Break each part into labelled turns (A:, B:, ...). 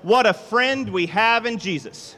A: What a friend we have in Jesus.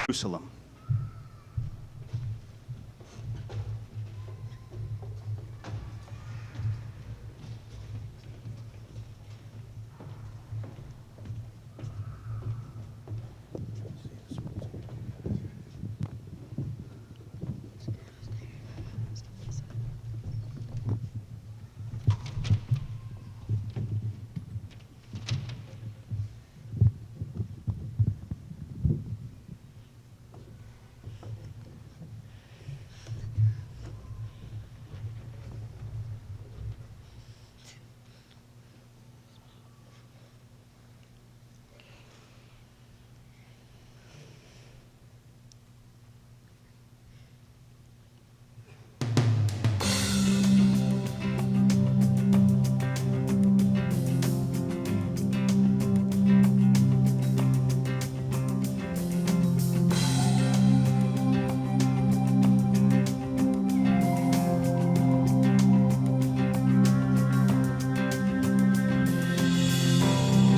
A: Jerusalem.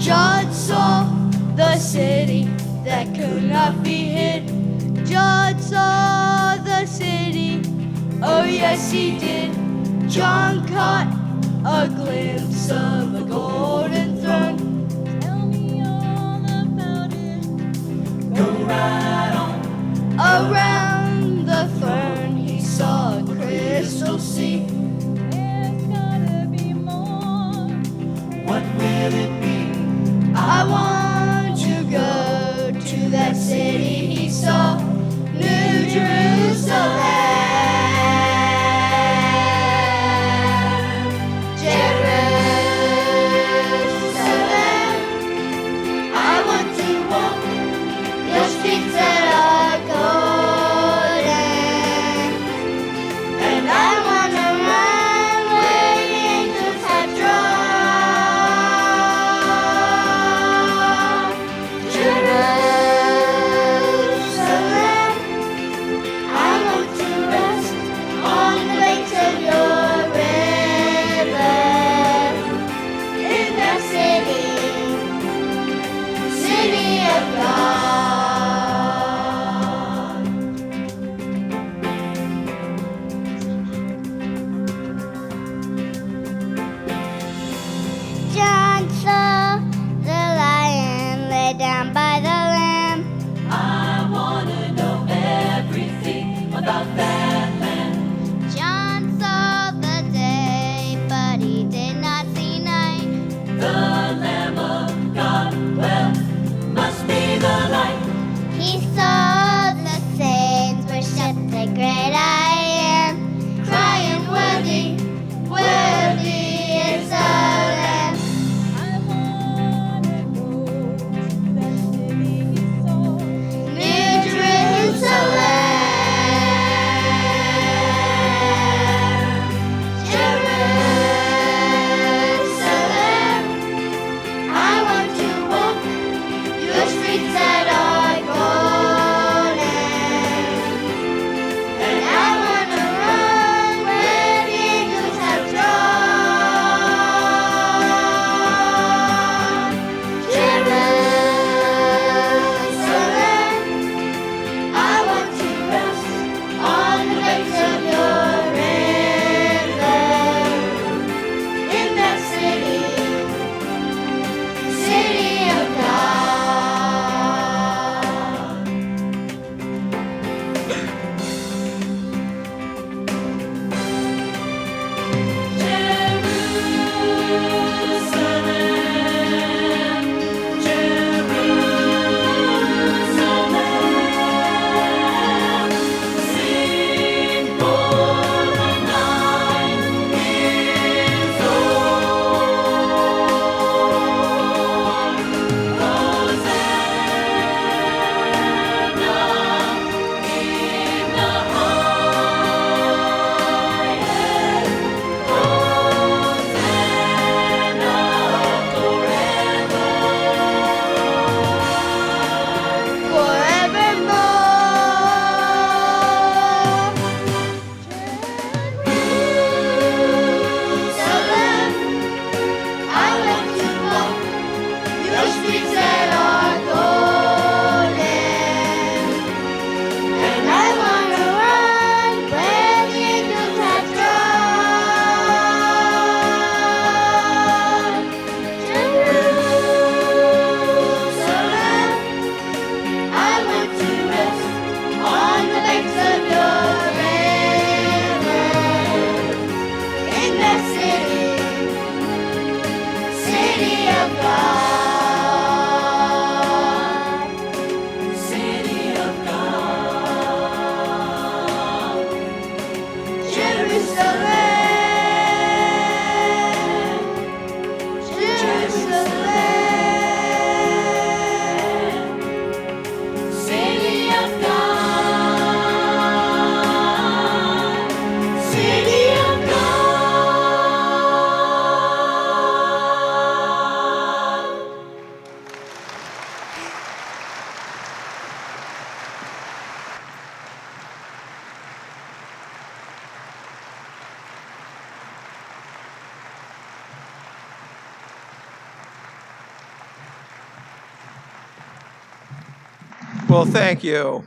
B: John saw the city that could not be hid. John saw the city, oh yes he did. John caught a glimpse of a golden throne. Tell me all about it. Go right on. Around the throne he saw a crystal sea. There's gotta be more. What will it be? I want to go to that city he saw, New Jerusalem. Jerusalem, I want to walk your streets that are golden, and I want to run where the angels have drawn.
C: Well, thank you.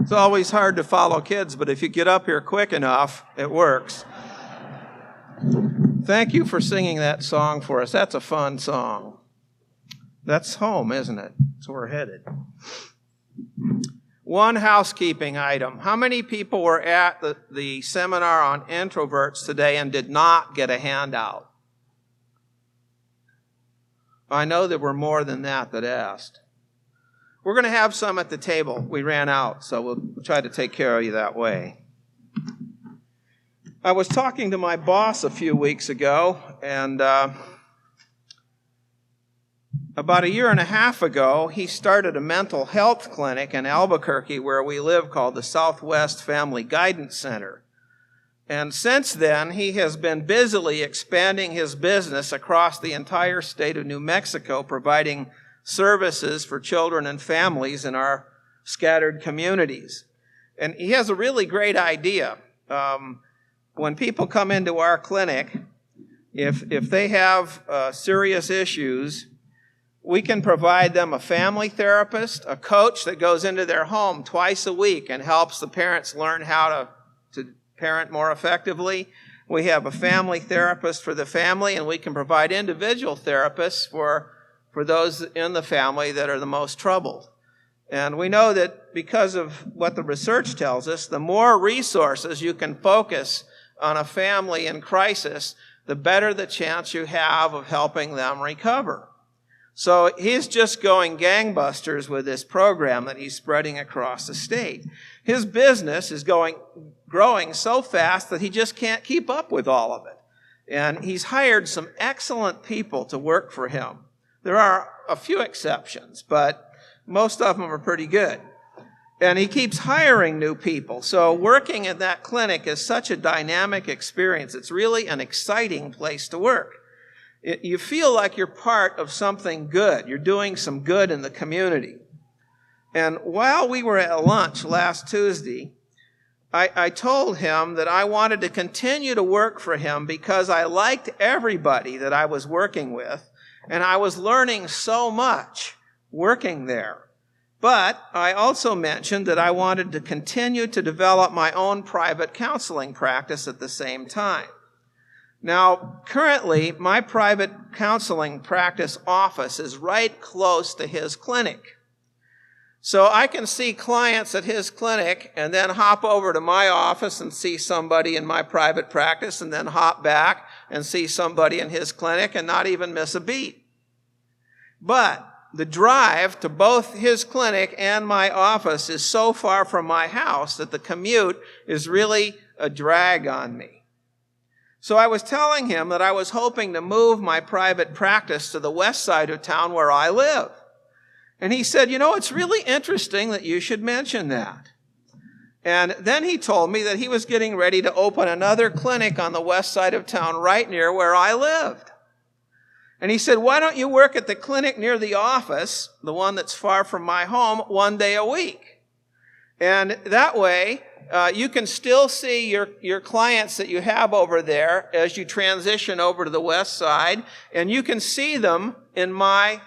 C: It's always hard to follow kids, but if you get up here quick enough, it works. Thank you for singing that song for us. That's a fun song. That's home, isn't it? That's where we're headed. One housekeeping item. How many people were at the seminar on introverts today and did not get a handout? I know there were more than that asked. We're going to have some at the table. We ran out, so we'll try to take care of you that way. I was talking to my boss a few weeks ago, and about a year and a half ago, he started a mental health clinic in Albuquerque where we live called the Southwest Family Guidance Center. And since then, he has been busily expanding his business across the entire state of New Mexico, providing services for children and families in our scattered communities. And he has a really great idea. When people come into our clinic, if they have serious issues, we can provide them a family therapist, a coach that goes into their home twice a week and helps the parents learn how to parent more effectively. We have a family therapist for the family, and we can provide individual therapists for those in the family that are the most troubled. And we know that because of what the research tells us, the more resources you can focus on a family in crisis, the better the chance you have of helping them recover. So he's just going gangbusters with this program that he's spreading across the state. His business is growing so fast that he just can't keep up with all of it. And he's hired some excellent people to work for him. There are a few exceptions, but most of them are pretty good. And he keeps hiring new people. So working in that clinic is such a dynamic experience. It's really an exciting place to work. You feel like you're part of something good. You're doing some good in the community. And while we were at lunch last Tuesday, I told him that I wanted to continue to work for him because I liked everybody that I was working with, and I was learning so much working there. But I also mentioned that I wanted to continue to develop my own private counseling practice at the same time. Now, currently, my private counseling practice office is right close to his clinic. So I can see clients at his clinic and then hop over to my office and see somebody in my private practice and then hop back and see somebody in his clinic and not even miss a beat. But the drive to both his clinic and my office is so far from my house that the commute is really a drag on me. So I was telling him that I was hoping to move my private practice to the west side of town where I live. And he said, it's really interesting that you should mention that. And then he told me that he was getting ready to open another clinic on the west side of town right near where I lived. And he said, why don't you work at the clinic near the office, the one that's far from my home, one day a week? And that way, you can still see your clients that you have over there as you transition over to the west side, and you can see them in my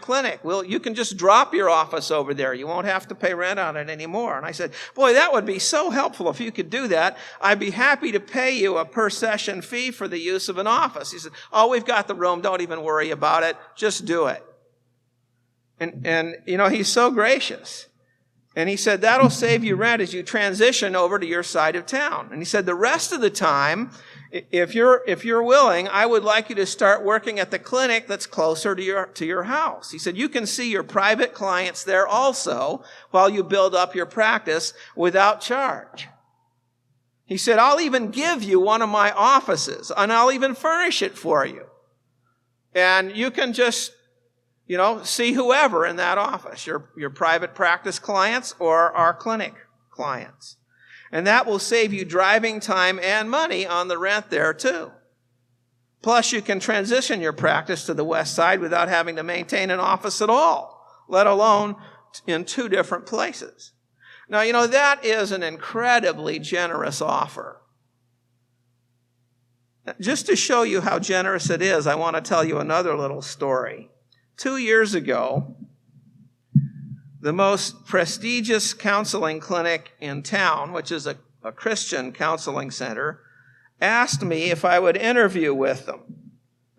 C: clinic. Well, you can just drop your office over there. You won't have to pay rent on it anymore. And I said, boy, that would be so helpful if you could do that. I'd be happy to pay you a per session fee for the use of an office. He said, oh, we've got the room. Don't even worry about it. Just do it. And he's so gracious. And he said, that'll save you rent as you transition over to your side of town. And he said, the rest of the time, if you're willing, I would like you to start working at the clinic that's closer to your house. He said, you can see your private clients there also while you build up your practice without charge. He said, I'll even give you one of my offices, and I'll even furnish it for you. And you can just see whoever in that office, your private practice clients or our clinic clients. And that will save you driving time and money on the rent there too. Plus, you can transition your practice to the west side without having to maintain an office at all, let alone in two different places. Now, that is an incredibly generous offer. Just to show you how generous it is, I want to tell you another little story. 2 years ago, the most prestigious counseling clinic in town, which is a Christian counseling center, asked me if I would interview with them.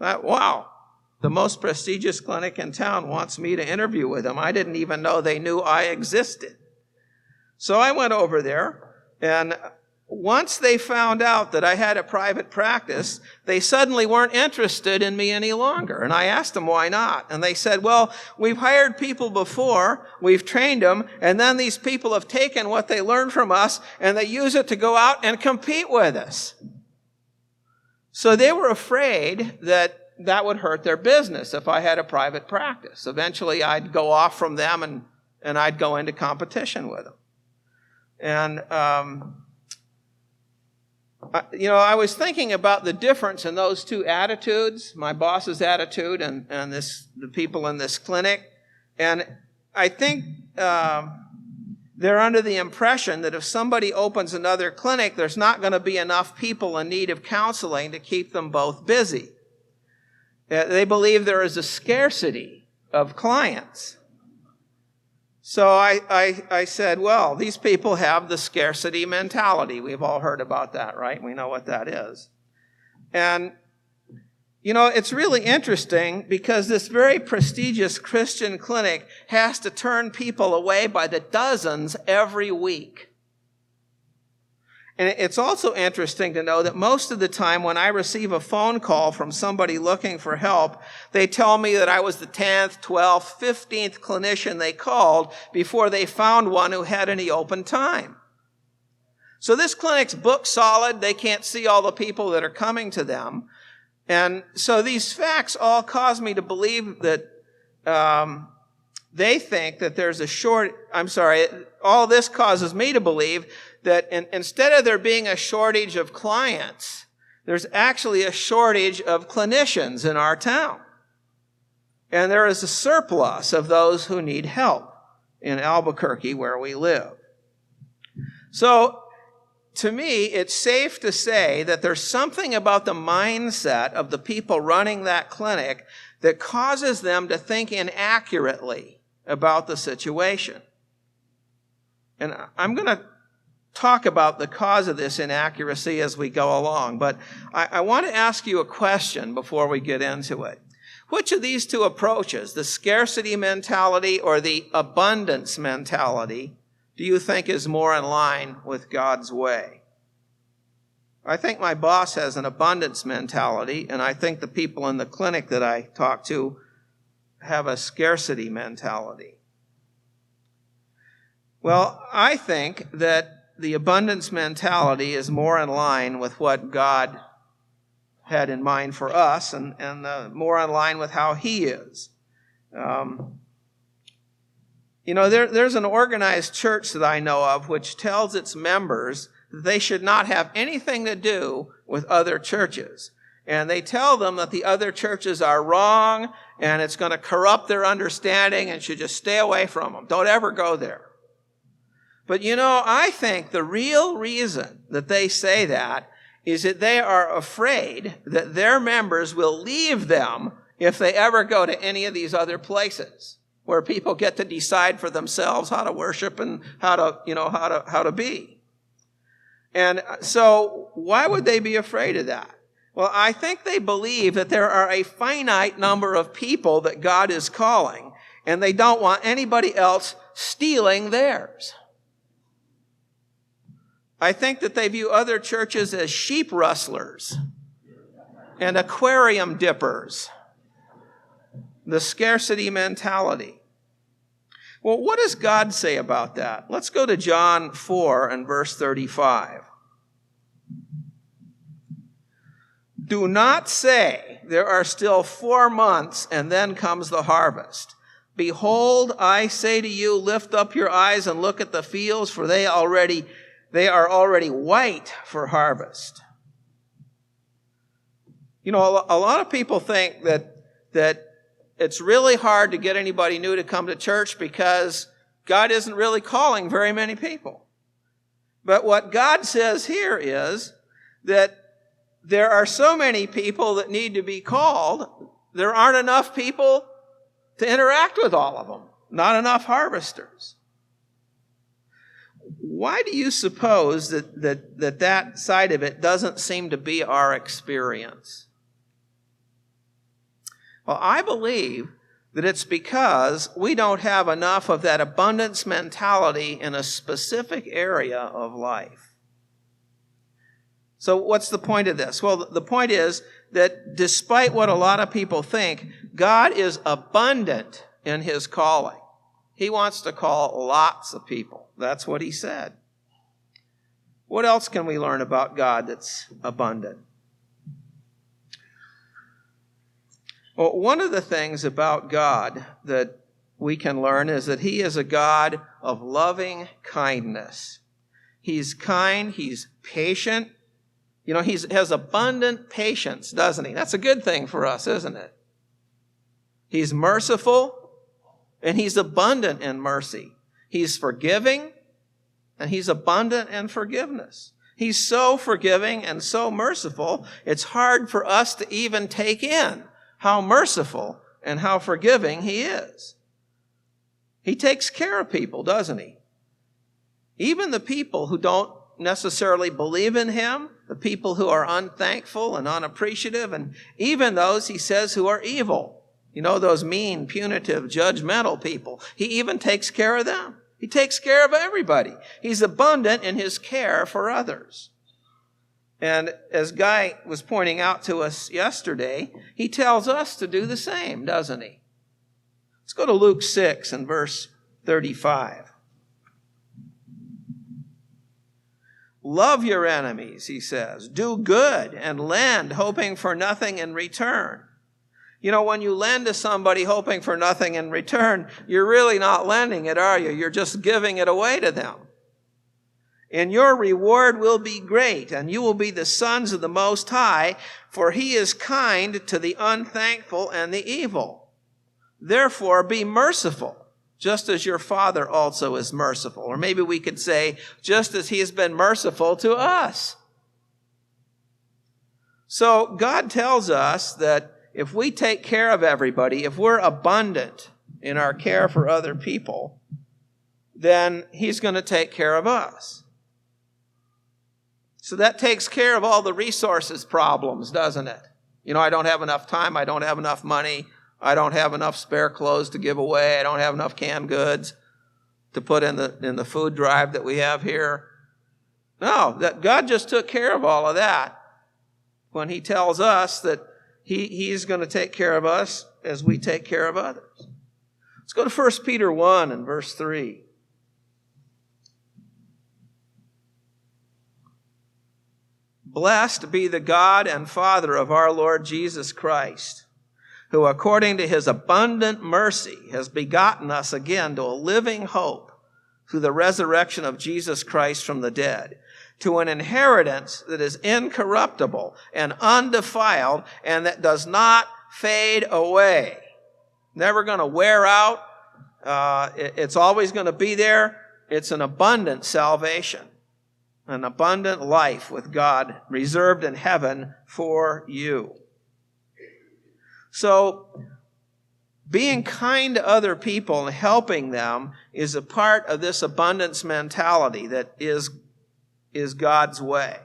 C: Wow, the most prestigious clinic in town wants me to interview with them. I didn't even know they knew I existed. So I went over there, and once they found out that I had a private practice, they suddenly weren't interested in me any longer. And I asked them why not. And they said, well, we've hired people before, we've trained them, and then these people have taken what they learned from us and they use it to go out and compete with us. So they were afraid that that would hurt their business if I had a private practice. Eventually I'd go off from them and I'd go into competition with them. And, I was thinking about the difference in those two attitudes, my boss's attitude and the people in this clinic. And I think they're under the impression that if somebody opens another clinic, there's not going to be enough people in need of counseling to keep them both busy. They believe there is a scarcity of clients. So I said, well, these people have the scarcity mentality. We've all heard about that, right? We know what that is. And, it's really interesting because this very prestigious Christian clinic has to turn people away by the dozens every week. And it's also interesting to know that most of the time when I receive a phone call from somebody looking for help, they tell me that I was the 10th, 12th, 15th clinician they called before they found one who had any open time. So this clinic's booked solid. They can't see all the people that are coming to them. And so these facts all cause me to believe that they think that there's all this causes me to believe that instead of there being a shortage of clients, there's actually a shortage of clinicians in our town. And there is a surplus of those who need help in Albuquerque where we live. So, to me, it's safe to say that there's something about the mindset of the people running that clinic that causes them to think inaccurately about the situation. And I'm going to talk about the cause of this inaccuracy as we go along, but I want to ask you a question before we get into it. Which of these two approaches, the scarcity mentality or the abundance mentality, do you think is more in line with God's way? I think my boss has an abundance mentality, and I think the people in the clinic that I talk to have a scarcity mentality. Well, I think that the abundance mentality is more in line with what God had in mind for us and more in line with how He is. There's an organized church that I know of which tells its members that they should not have anything to do with other churches. And they tell them that the other churches are wrong and it's going to corrupt their understanding and should just stay away from them. Don't ever go there. But I think the real reason that they say that is that they are afraid that their members will leave them if they ever go to any of these other places where people get to decide for themselves how to worship and how to be. And so why would they be afraid of that? Well, I think they believe that there are a finite number of people that God is calling, and they don't want anybody else stealing theirs. I think that they view other churches as sheep rustlers and aquarium dippers. The scarcity mentality. Well, what does God say about that? Let's go to John 4 and verse 35. Do not say, there are still 4 months and then comes the harvest. Behold, I say to you, lift up your eyes and look at the fields, for they are already white for harvest. A lot of people think that it's really hard to get anybody new to come to church because God isn't really calling very many people. But what God says here is that there are so many people that need to be called, there aren't enough people to interact with all of them. not enough harvesters. Why do you suppose that side of it doesn't seem to be our experience? Well, I believe that it's because we don't have enough of that abundance mentality in a specific area of life. So what's the point of this? Well, the point is that despite what a lot of people think, God is abundant in his calling. He wants to call lots of people. That's what he said. What else can we learn about God that's abundant? Well, one of the things about God that we can learn is that he is a God of loving kindness. He's kind, he's patient. You know, he has abundant patience, doesn't he? That's a good thing for us, isn't it? He's merciful, and he's abundant in mercy. He's forgiving, and he's abundant in forgiveness. He's so forgiving and so merciful, it's hard for us to even take in how merciful and how forgiving he is. He takes care of people, doesn't he? Even the people who don't necessarily believe in him, the people who are unthankful and unappreciative, and even those, he says, who are evil. You know, those mean, punitive, judgmental people. He even takes care of them. He takes care of everybody. He's abundant in his care for others. And as Guy was pointing out to us yesterday, he tells us to do the same, doesn't he? Let's go to Luke 6 and verse 35. Love your enemies, he says. Do good and lend, hoping for nothing in return. You know, when you lend to somebody hoping for nothing in return, you're really not lending it, are you? You're just giving it away to them. And your reward will be great, and you will be the sons of the Most High, for he is kind to the unthankful and the evil. Therefore, be merciful, just as your Father also is merciful. Or maybe we could say, just as he has been merciful to us. So God tells us that if we take care of everybody, if we're abundant in our care for other people, then he's going to take care of us. So that takes care of all the resources problems, doesn't it? You know, I don't have enough time, I don't have enough money, I don't have enough spare clothes to give away, I don't have enough canned goods to put in the food drive that we have here. No, that God just took care of all of that when he tells us that he's going to take care of us as we take care of others. Let's go to 1 Peter 1 and verse 3. Blessed be the God and Father of our Lord Jesus Christ, who according to his abundant mercy has begotten us again to a living hope through the resurrection of Jesus Christ from the dead, to an inheritance that is incorruptible and undefiled and that does not fade away. Never going to wear out. It's always going to be there. It's an abundant salvation. An abundant life with God reserved in heaven for you. So, being kind to other people and helping them is a part of this abundance mentality that is God's way.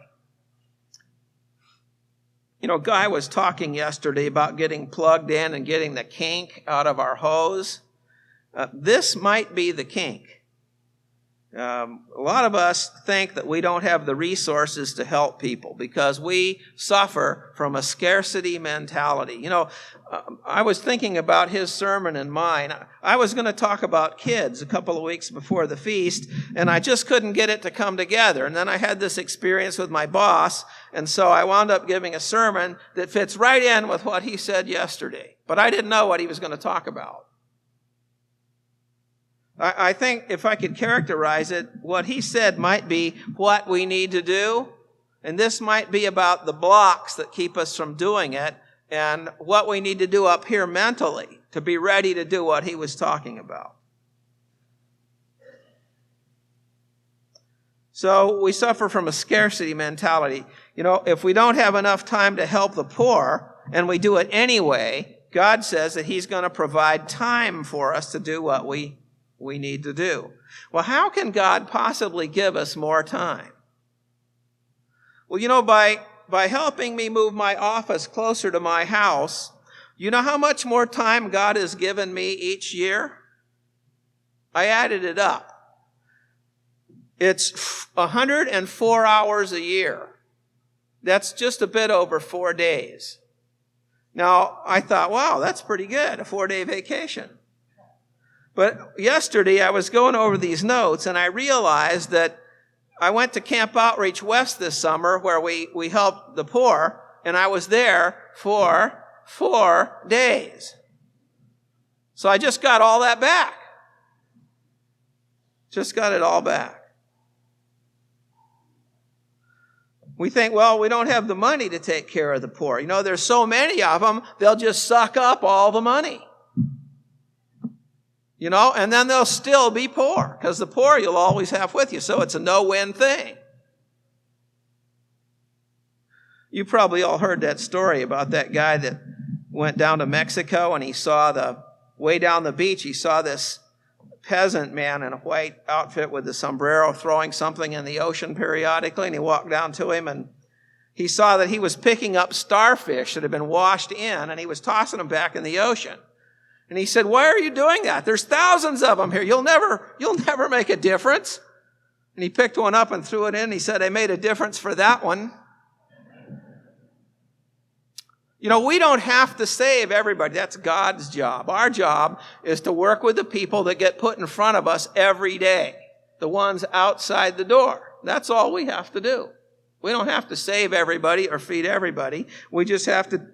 C: You know, Guy was talking yesterday about getting plugged in and getting the kink out of our hose. This might be the kink. A lot of us think that we don't have the resources to help people because we suffer from a scarcity mentality. You know, I was thinking about his sermon and mine. I was going to talk about kids a couple of weeks before the feast, and I just couldn't get it to come together. And then I had this experience with my boss, and so I wound up giving a sermon that fits right in with what he said yesterday. But I didn't know what he was going to talk about. I think if I could characterize it, what he said might be what we need to do, and this might be about the blocks that keep us from doing it, and what we need to do up here mentally to be ready to do what he was talking about. So we suffer from a scarcity mentality. You know, if we don't have enough time to help the poor, and we do it anyway, God says that he's going to provide time for us to do what we need to do. Well, how can God possibly give us more time? Well, by helping me move my office closer to my house, you know how much more time God has given me each year? I added it up. It's 104 hours a year. That's just a bit over 4 days. Now, I thought, wow, that's pretty good, a 4-day vacation. But yesterday I was going over these notes and I realized that I went to Camp Outreach West this summer where we helped the poor, and I was there for 4 days. So I just got all that back. Just got it all back. We think, well, we don't have the money to take care of the poor. There's so many of them, they'll just suck up all the money. And then they'll still be poor, because the poor you'll always have with you. So it's a no-win thing. You probably all heard that story about that guy that went down to Mexico and he saw way down the beach, he saw this peasant man in a white outfit with a sombrero throwing something in the ocean periodically, and he walked down to him and he saw that he was picking up starfish that had been washed in and he was tossing them back in the ocean. And he said, "Why are you doing that? There's thousands of them here. You'll never make a difference." And he picked one up and threw it in. He said, "I made a difference for that one." We don't have to save everybody. That's God's job. Our job is to work with the people that get put in front of us every day, the ones outside the door. That's all we have to do. We don't have to save everybody or feed everybody. We just have to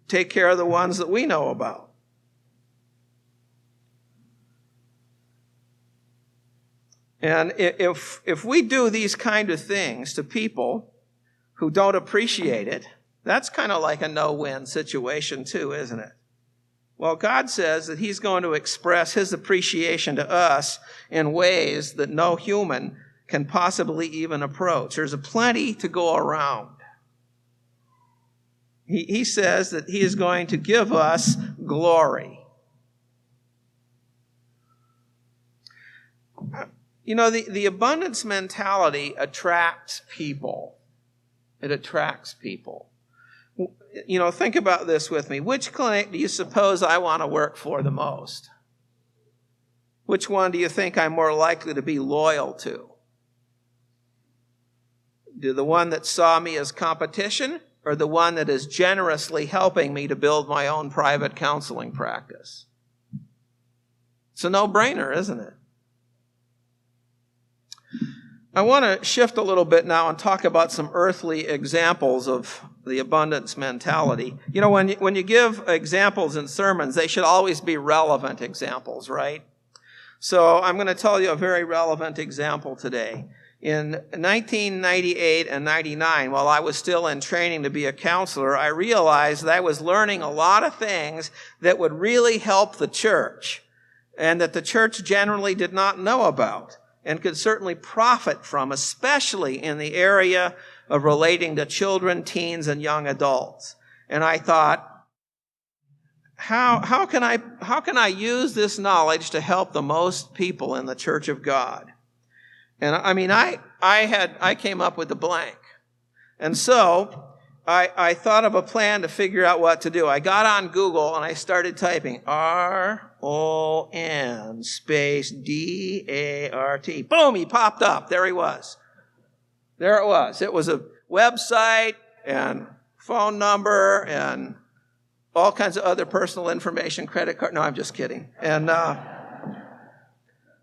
C: take care of the ones that we know about. And if we do these kind of things to people who don't appreciate it, that's kind of like a no-win situation too, isn't it? Well, God says that he's going to express his appreciation to us in ways that no human can possibly even approach. There's plenty to go around. He says that he is going to give us glory. The abundance mentality attracts people. It attracts people. Think about this with me. Which clinic do you suppose I want to work for the most? Which one do you think I'm more likely to be loyal to? Do the one that saw me as competition, or the one that is generously helping me to build my own private counseling practice? It's a no-brainer, isn't it? I want to shift a little bit now and talk about some earthly examples of the abundance mentality. When you give examples in sermons, they should always be relevant examples, right? So I'm going to tell you a very relevant example today. In 1998 and 99, while I was still in training to be a counselor, I realized that I was learning a lot of things that would really help the church and that the church generally did not know about and could certainly profit from, especially in the area of relating to children, teens, and young adults. And I thought, how can I use this knowledge to help the most people in the Church of God? And I came up with a blank. And so I thought of a plan to figure out what to do. I got on Google and I started typing RON space DART. Boom, he popped up. There he was. There it was. It was a website and phone number and all kinds of other personal information, credit card. No, I'm just kidding. And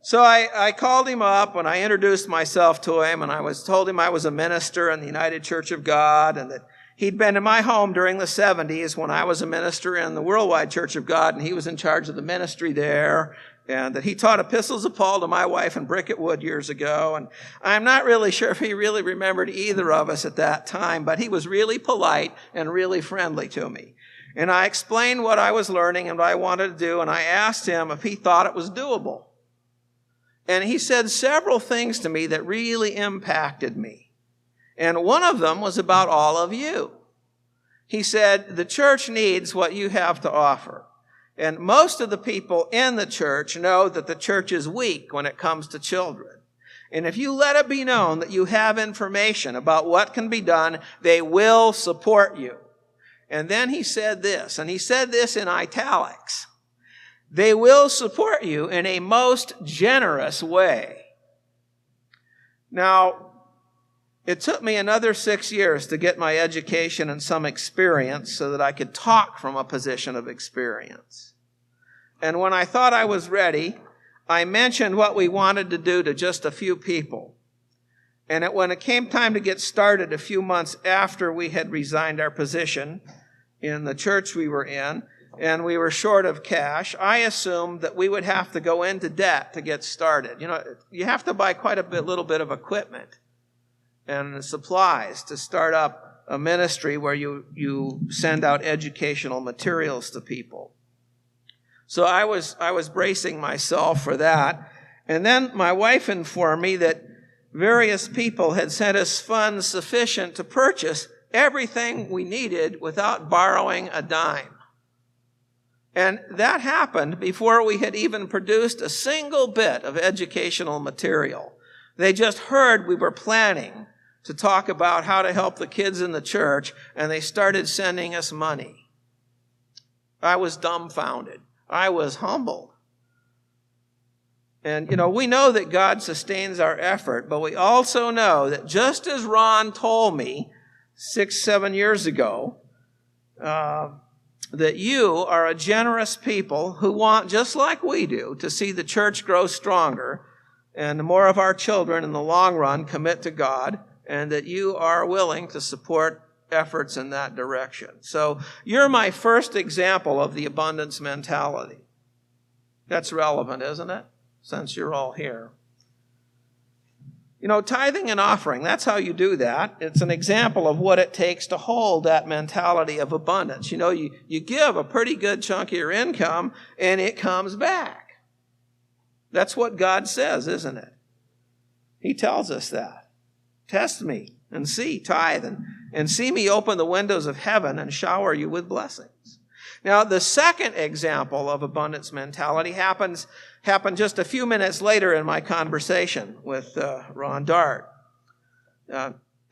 C: so I called him up and I introduced myself to him, and I told him I was a minister in the United Church of God and that he'd been in my home during the 70s when I was a minister in the Worldwide Church of God, and he was in charge of the ministry there, and that he taught epistles of Paul to my wife in Bricket Wood years ago. And I'm not really sure if he really remembered either of us at that time, but he was really polite and really friendly to me. And I explained what I was learning and what I wanted to do, and I asked him if he thought it was doable. And he said several things to me that really impacted me. And one of them was about all of you. He said, the church needs what you have to offer. And most of the people in the church know that the church is weak when it comes to children. And if you let it be known that you have information about what can be done, they will support you. And then he said this, and he said this in italics. They will support you in a most generous way. Now, it took me another 6 years to get my education and some experience so that I could talk from a position of experience. And when I thought I was ready, I mentioned what we wanted to do to just a few people. And when it came time to get started a few months after we had resigned our position in the church we were in, and we were short of cash, I assumed that we would have to go into debt to get started. You know, you have to buy quite a little bit of equipment and supplies to start up a ministry where you send out educational materials to people. So I was bracing myself for that. And then my wife informed me that various people had sent us funds sufficient to purchase everything we needed without borrowing a dime. And that happened before we had even produced a single bit of educational material. They just heard we were planning to talk about how to help the kids in the church, and they started sending us money. I was dumbfounded. I was humbled. And, we know that God sustains our effort, but we also know that just as Ron told me 6-7 years ago, that you are a generous people who want, just like we do, to see the church grow stronger and more of our children in the long run commit to God, and that you are willing to support efforts in that direction. So you're my first example of the abundance mentality. That's relevant, isn't it? Since you're all here. Tithing and offering, that's how you do that. It's an example of what it takes to hold that mentality of abundance. You give a pretty good chunk of your income and it comes back. That's what God says, isn't it? He tells us that. Test me and see, tithe, and see me open the windows of heaven and shower you with blessings. Now, the second example of abundance mentality happened just a few minutes later in my conversation with Ron Dart.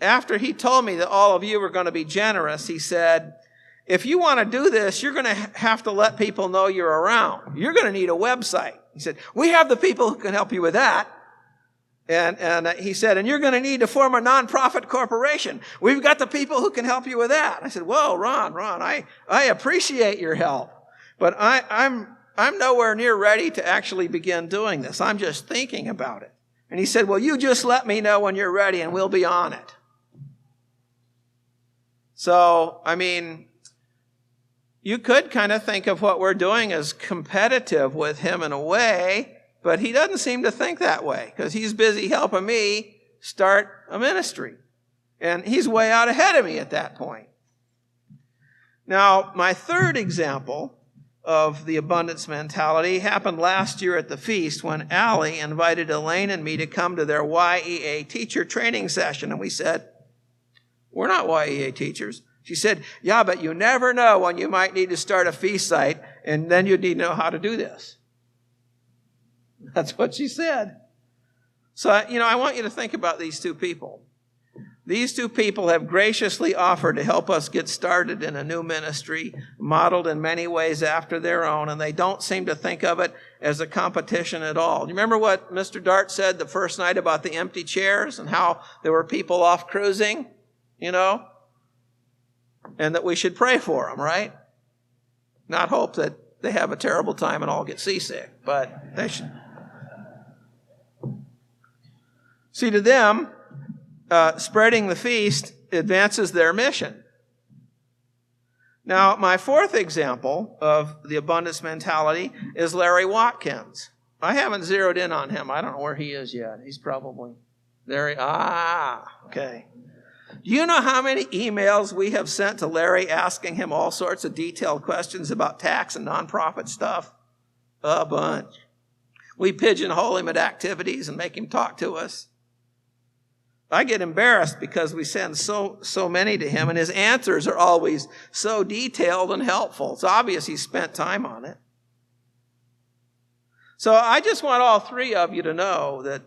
C: After he told me that all of you were going to be generous, he said, if you want to do this, you're going to have to let people know you're around. You're going to need a website. He said, we have the people who can help you with that. And he said, and you're going to need to form a nonprofit corporation. We've got the people who can help you with that. I said, whoa, Ron, I appreciate your help, but I'm nowhere near ready to actually begin doing this. I'm just thinking about it. And he said, well, you just let me know when you're ready and we'll be on it. So, you could kind of think of what we're doing as competitive with him in a way, but he doesn't seem to think that way because he's busy helping me start a ministry. And he's way out ahead of me at that point. Now, my third example of the abundance mentality happened last year at the feast when Allie invited Elaine and me to come to their YEA teacher training session. And we said, we're not YEA teachers. She said, yeah, but you never know when you might need to start a feast site, and then you'd need to know how to do this. That's what she said. So, I want you to think about these two people. These two people have graciously offered to help us get started in a new ministry, modeled in many ways after their own, and they don't seem to think of it as a competition at all. You remember what Mr. Dart said the first night about the empty chairs and how there were people off cruising, and that we should pray for them, right? Not hope that they have a terrible time and all get seasick, but they should. See, to them, spreading the feast advances their mission. Now, my fourth example of the abundance mentality is Larry Watkins. I haven't zeroed in on him. I don't know where he is yet. He's probably there. Okay. Do you know how many emails we have sent to Larry asking him all sorts of detailed questions about tax and nonprofit stuff? A bunch. We pigeonhole him at activities and make him talk to us. I get embarrassed because we send so many to him, and his answers are always so detailed and helpful. It's obvious he spent time on it. So I just want all three of you to know that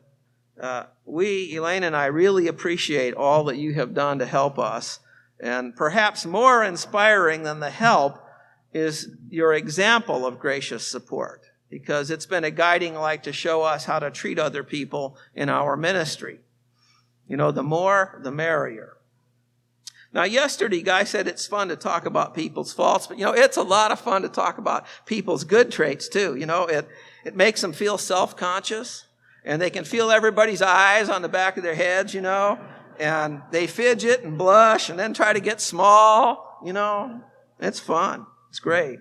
C: Elaine and I, really appreciate all that you have done to help us. And perhaps more inspiring than the help is your example of gracious support, because it's been a guiding light to show us how to treat other people in our ministry. You know, the more, the merrier. Now, yesterday, Guy said it's fun to talk about people's faults, but, it's a lot of fun to talk about people's good traits, too. It makes them feel self-conscious, and they can feel everybody's eyes on the back of their heads, and they fidget and blush and then try to get small, It's fun. It's great.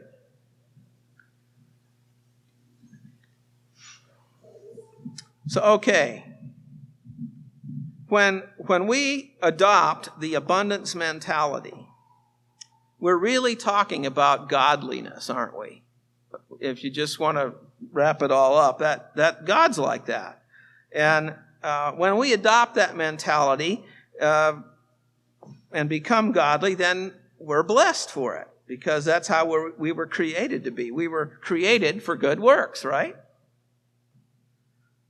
C: So, okay. When we adopt the abundance mentality, we're really talking about godliness, aren't we? If you just want to wrap it all up, that God's like that. And when we adopt that mentality and become godly, then we're blessed for it, because that's how we were created to be. We were created for good works, right?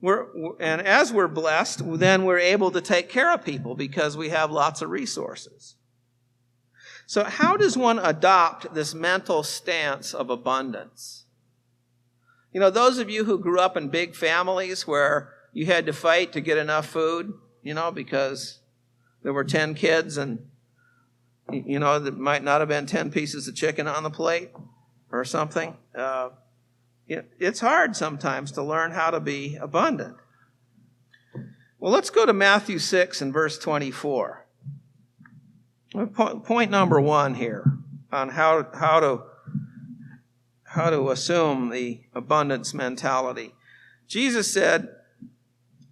C: And as we're blessed, then we're able to take care of people because we have lots of resources. So how does one adopt this mental stance of abundance? Those of you who grew up in big families where you had to fight to get enough food, because there were 10 kids and, there might not have been 10 pieces of chicken on the plate or something. It's hard sometimes to learn how to be abundant. Well, let's go to Matthew 6 and verse 24. Point number one here on how to assume the abundance mentality. Jesus said,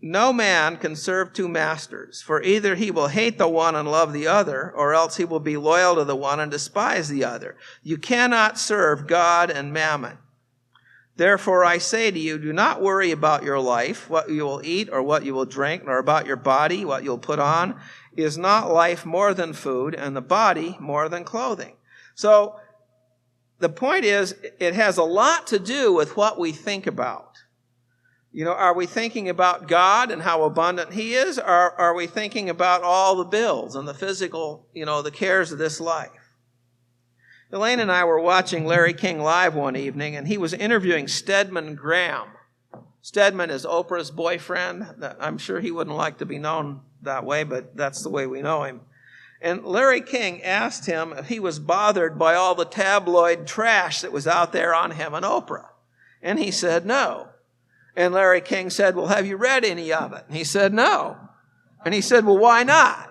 C: "No man can serve two masters, for either he will hate the one and love the other, or else he will be loyal to the one and despise the other. You cannot serve God and mammon. Therefore, I say to you, do not worry about your life, what you will eat or what you will drink, nor about your body, what you'll put on. Is not life more than food, and the body more than clothing?" So the point is, it has a lot to do with what we think about. Are we thinking about God and how abundant He is, or are we thinking about all the bills and the physical, the cares of this life? Elaine and I were watching Larry King Live one evening, and he was interviewing Stedman Graham. Stedman is Oprah's boyfriend. I'm sure he wouldn't like to be known that way, but that's the way we know him. And Larry King asked him if he was bothered by all the tabloid trash that was out there on him and Oprah. And he said no. And Larry King said, "Well, have you read any of it?" And he said no. And he said, "Well, why not?"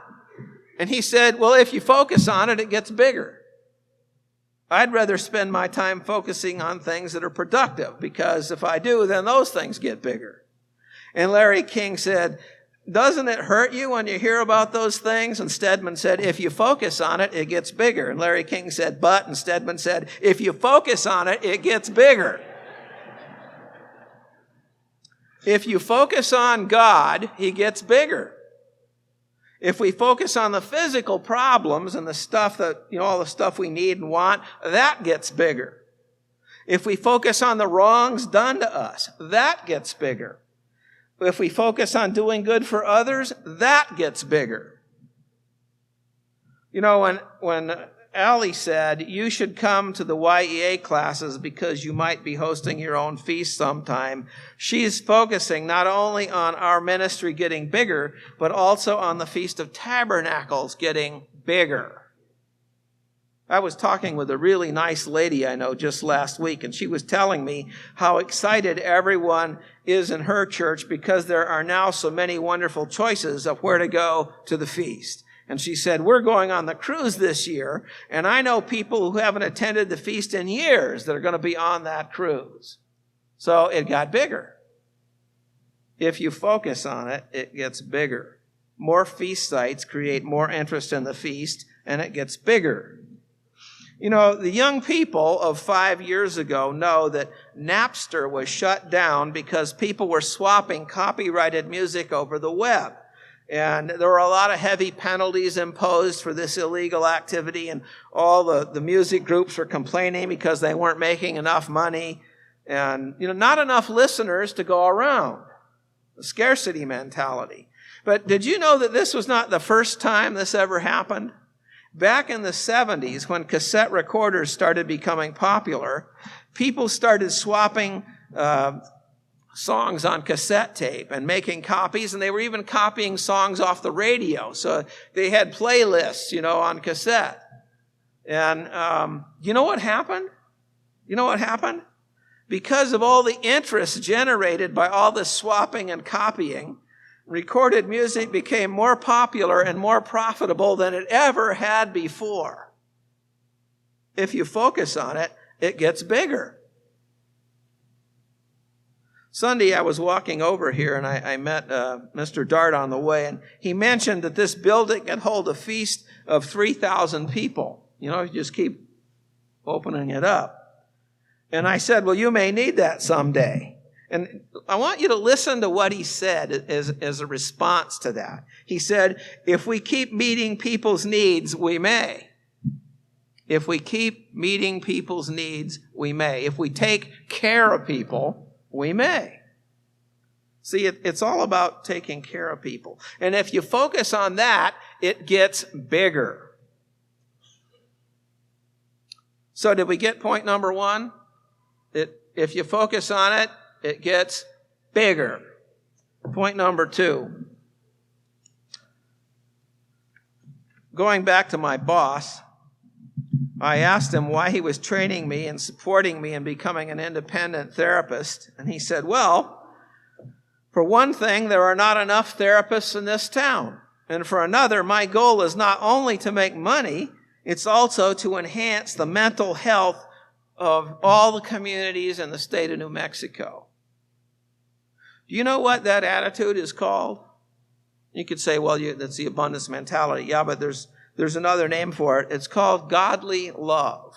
C: And he said, "Well, if you focus on it, it gets bigger. I'd rather spend my time focusing on things that are productive, because if I do, then those things get bigger." And Larry King said, "Doesn't it hurt you when you hear about those things?" And Stedman said, "If you focus on it, it gets bigger." And Larry King said, "But," and Stedman said, "If you focus on it, it gets bigger." If you focus on God, He gets bigger. If we focus on the physical problems and the stuff that, all the stuff we need and want, that gets bigger. If we focus on the wrongs done to us, that gets bigger. If we focus on doing good for others, that gets bigger. When Allie said, "You should come to the YEA classes because you might be hosting your own feast sometime," she's focusing not only on our ministry getting bigger, but also on the Feast of Tabernacles getting bigger. I was talking with a really nice lady I know just last week, and she was telling me how excited everyone is in her church because there are now so many wonderful choices of where to go to the feast. And she said, "We're going on the cruise this year, and I know people who haven't attended the feast in years that are going to be on that cruise." So it got bigger. If you focus on it, it gets bigger. More feast sites create more interest in the feast, and it gets bigger. The young people of 5 years ago know that Napster was shut down because people were swapping copyrighted music over the web. And there were a lot of heavy penalties imposed for this illegal activity, and all the music groups were complaining because they weren't making enough money, and not enough listeners to go around. The scarcity mentality. But did you know that this was not the first time this ever happened? Back in the 70s, when cassette recorders started becoming popular, people started swapping songs on cassette tape and making copies, and they were even copying songs off the radio. So they had playlists, on cassette. And you know what happened? Because of all the interest generated by all this swapping and copying, recorded music became more popular and more profitable than it ever had before. If you focus on it, it gets bigger. Sunday, I was walking over here, and I met Mr. Dart on the way, and he mentioned that this building can hold a feast of 3,000 people. You just keep opening it up. And I said, well, you may need that someday. And I want you to listen to what he said as a response to that. He said, if we keep meeting people's needs, we may. If we keep meeting people's needs, we may. If we take care of people, we may. See, it's all about taking care of people. And if you focus on that, it gets bigger. So did we get point number one? If you focus on it, it gets bigger. Point number two. Going back to my boss, I asked him why he was training me and supporting me in becoming an independent therapist. And he said, well, for one thing, there are not enough therapists in this town. And for another, my goal is not only to make money, it's also to enhance the mental health of all the communities in the state of New Mexico. Do you know what that attitude is called? You could say, well, that's the abundance mentality. Yeah, but there's another name for it. It's called godly love.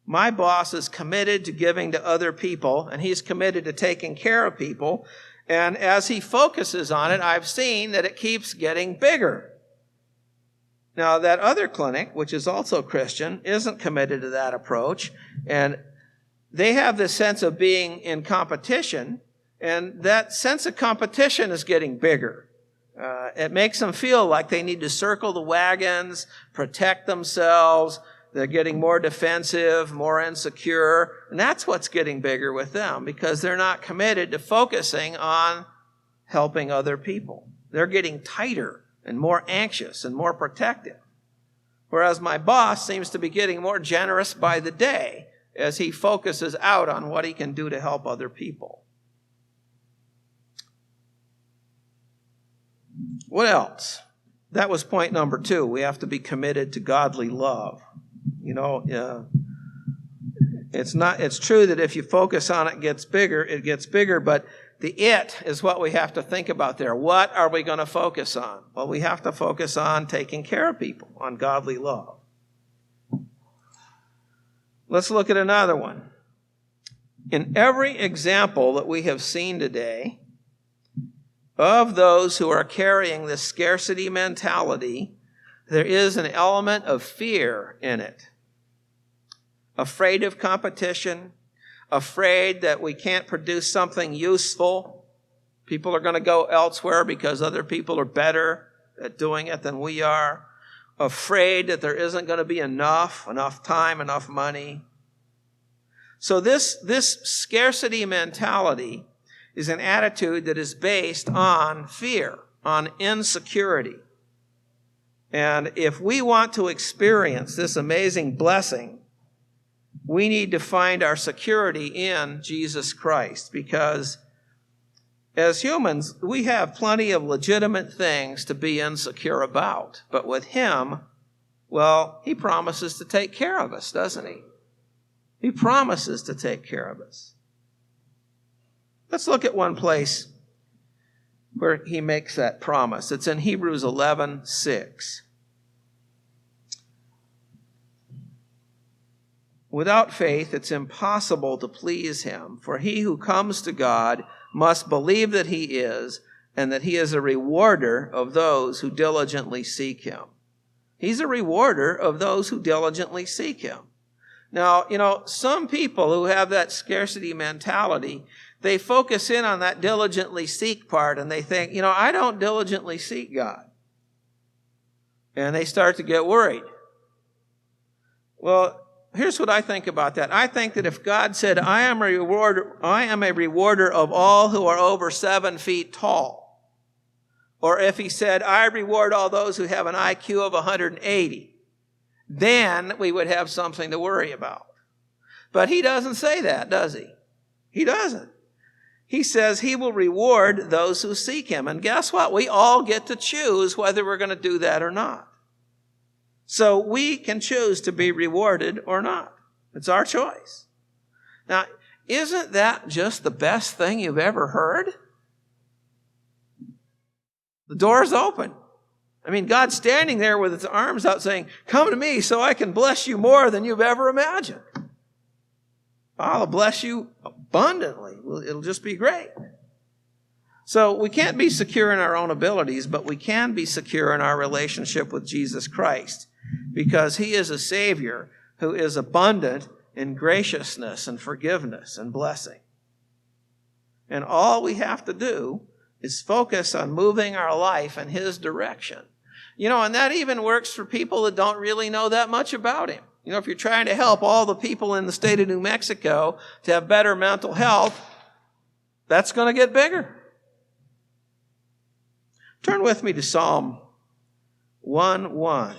C: My boss is committed to giving to other people, and he's committed to taking care of people. And as he focuses on it, I've seen that it keeps getting bigger. Now, that other clinic, which is also Christian, isn't committed to that approach. And they have this sense of being in competition, and that sense of competition is getting bigger. It makes them feel like they need to circle the wagons, protect themselves. They're getting more defensive, more insecure. And that's what's getting bigger with them, because they're not committed to focusing on helping other people. They're getting tighter and more anxious and more protective. Whereas my boss seems to be getting more generous by the day as he focuses out on what he can do to help other people. What else? That was point number two. We have to be committed to godly love. It's true that if you focus on it, it gets bigger, but the it is what we have to think about there. What are we going to focus on? Well, we have to focus on taking care of people, on godly love. Let's look at another one. In every example that we have seen today of those who are carrying this scarcity mentality, there is an element of fear in it. Afraid of competition, afraid that we can't produce something useful. People are going to go elsewhere because other people are better at doing it than we are. Afraid that there isn't going to be enough time, enough money. So this scarcity mentality is an attitude that is based on fear, on insecurity. And if we want to experience this amazing blessing, we need to find our security in Jesus Christ, because as humans, we have plenty of legitimate things to be insecure about. But with Him, well, He promises to take care of us, doesn't He? He promises to take care of us. Let's look at one place where He makes that promise. It's in Hebrews 11:6. Without faith, it's impossible to please Him, for he who comes to God must believe that He is, and that he is a rewarder of those who diligently seek him. He's a rewarder of those who diligently seek him. Now, some people who have that scarcity mentality, they focus in on that diligently seek part, and they think, I don't diligently seek God. And they start to get worried. Well, here's what I think about that. I think that if God said, I am a rewarder of all who are over 7 feet tall, or if he said, I reward all those who have an IQ of 180, then we would have something to worry about. But he doesn't say that, does he? He doesn't. He says he will reward those who seek him. And guess what? We all get to choose whether we're going to do that or not. So we can choose to be rewarded or not. It's our choice. Now, isn't that just the best thing you've ever heard? The door's open. God's standing there with his arms out saying, come to me so I can bless you more than you've ever imagined. I'll bless you abundantly. It'll just be great. So we can't be secure in our own abilities, but we can be secure in our relationship with Jesus Christ, because he is a Savior who is abundant in graciousness and forgiveness and blessing. And all we have to do is focus on moving our life in his direction. And that even works for people that don't really know that much about him. If you're trying to help all the people in the state of New Mexico to have better mental health, that's going to get bigger. Turn with me to Psalm 1:1.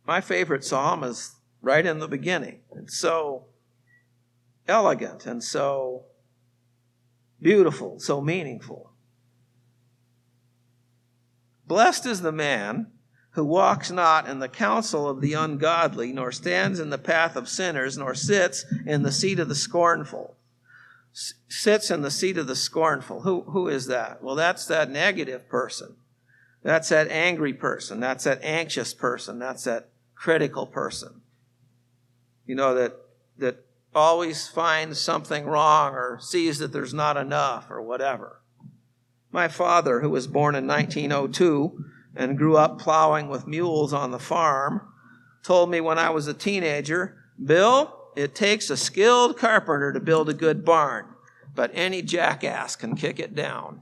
C: My favorite psalm is right in the beginning. It's so elegant and so beautiful, so meaningful. Blessed is the man who walks not in the counsel of the ungodly, nor stands in the path of sinners, nor sits in the seat of the scornful. Sits in the seat of the scornful. Who is that? Well, that's that negative person. That's that angry person. That's that anxious person. That's that critical person. That always finds something wrong or sees that there's not enough or whatever. My father, who was born in 1902 and grew up plowing with mules on the farm, told me when I was a teenager, Bill, it takes a skilled carpenter to build a good barn, but any jackass can kick it down.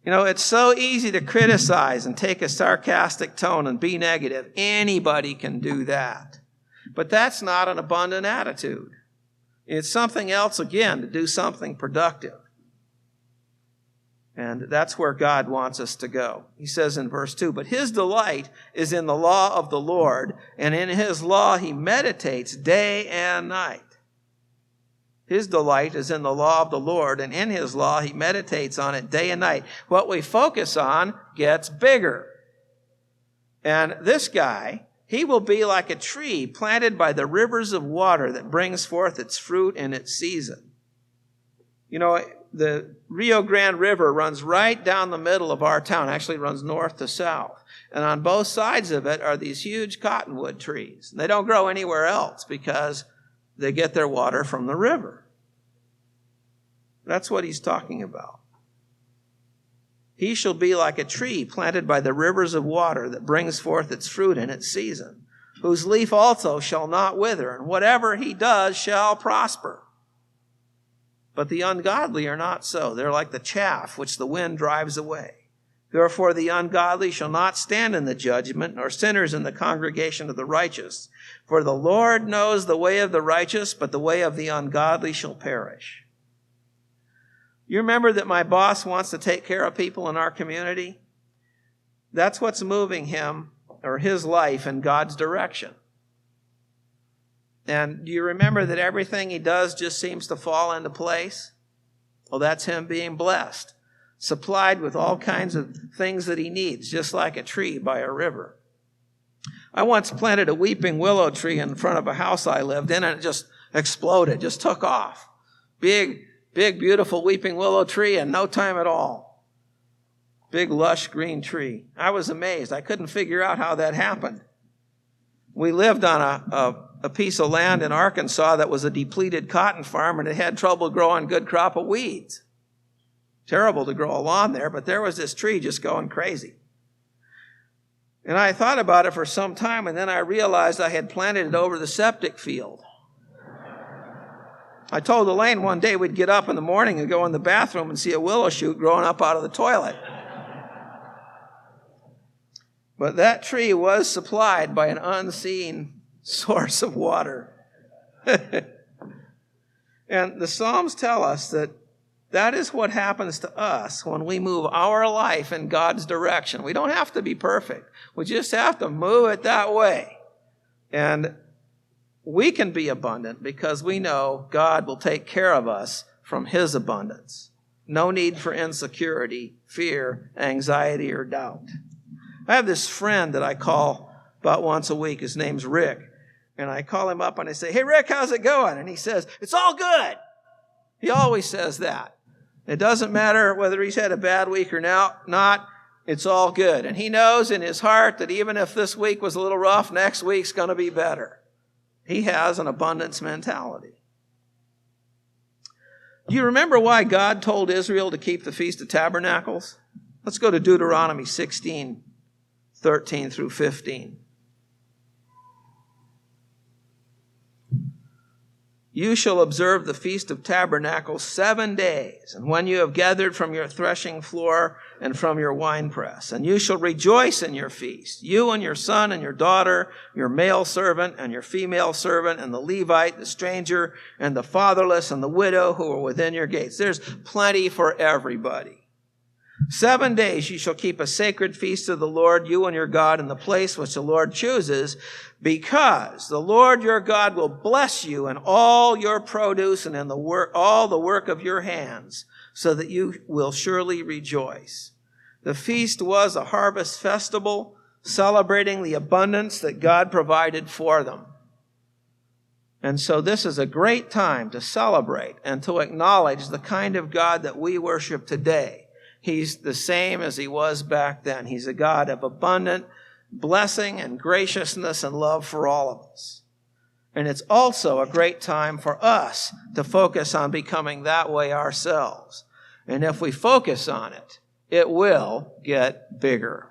C: It's so easy to criticize and take a sarcastic tone and be negative. Anybody can do that. But that's not an abundant attitude. It's something else, again, to do something productive. And that's where God wants us to go. He says in verse 2, but his delight is in the law of the Lord, and in his law he meditates day and night. His delight is in the law of the Lord, and in his law he meditates on it day and night. What we focus on gets bigger. And this guy, he will be like a tree planted by the rivers of water that brings forth its fruit in its season. The Rio Grande River runs right down the middle of our town. Actually, it runs north to south. And on both sides of it are these huge cottonwood trees. They don't grow anywhere else because they get their water from the river. That's what he's talking about. He shall be like a tree planted by the rivers of water that brings forth its fruit in its season, whose leaf also shall not wither, and whatever he does shall prosper. But the ungodly are not so. They're like the chaff which the wind drives away. Therefore the ungodly shall not stand in the judgment, nor sinners in the congregation of the righteous. For the Lord knows the way of the righteous, but the way of the ungodly shall perish. You remember that my boss wants to take care of people in our community? That's what's moving him or his life in God's direction. And do you remember that everything he does just seems to fall into place? Well, that's him being blessed, supplied with all kinds of things that he needs, just like a tree by a river. I once planted a weeping willow tree in front of a house I lived in, and it just exploded, just took off. Big, beautiful weeping willow tree in no time at all. Big, lush green tree. I was amazed. I couldn't figure out how that happened. We lived on a piece of land in Arkansas that was a depleted cotton farm, and it had trouble growing a good crop of weeds. Terrible to grow a lawn there, but there was this tree just going crazy. And I thought about it for some time, and then I realized I had planted it over the septic field. I told Elaine one day we'd get up in the morning and go in the bathroom and see a willow shoot growing up out of the toilet. But that tree was supplied by an unseen source of water. And the Psalms tell us that that is what happens to us when we move our life in God's direction. We don't have to be perfect. We just have to move it that way. And we can be abundant because we know God will take care of us from His abundance. No need for insecurity, fear, anxiety, or doubt. I have this friend that I call about once a week. His name's Rick. And I call him up and I say, "Hey, Rick, how's it going?" And he says, "It's all good." He always says that. It doesn't matter whether he's had a bad week or not, it's all good. And he knows in his heart that even if this week was a little rough, next week's going to be better. He has an abundance mentality. Do you remember why God told Israel to keep the Feast of Tabernacles? Let's go to Deuteronomy 16, 13 through 15. "You shall observe the Feast of Tabernacles 7 days, and when you have gathered from your threshing floor and from your winepress, and you shall rejoice in your feast, you and your son and your daughter, your male servant and your female servant, and the Levite, the stranger, and the fatherless, and the widow who are within your gates." There's plenty for everybody. 7 days you shall keep a sacred feast to the Lord, you and your God, in the place which the Lord chooses, because the Lord your God will bless you in all your produce and in all the work of your hands, so that you will surely rejoice. The feast was a harvest festival, celebrating the abundance that God provided for them. And so this is a great time to celebrate and to acknowledge the kind of God that we worship today. He's the same as He was back then. He's a God of abundant blessing and graciousness and love for all of us. And it's also a great time for us to focus on becoming that way ourselves. And if we focus on it, it will get bigger.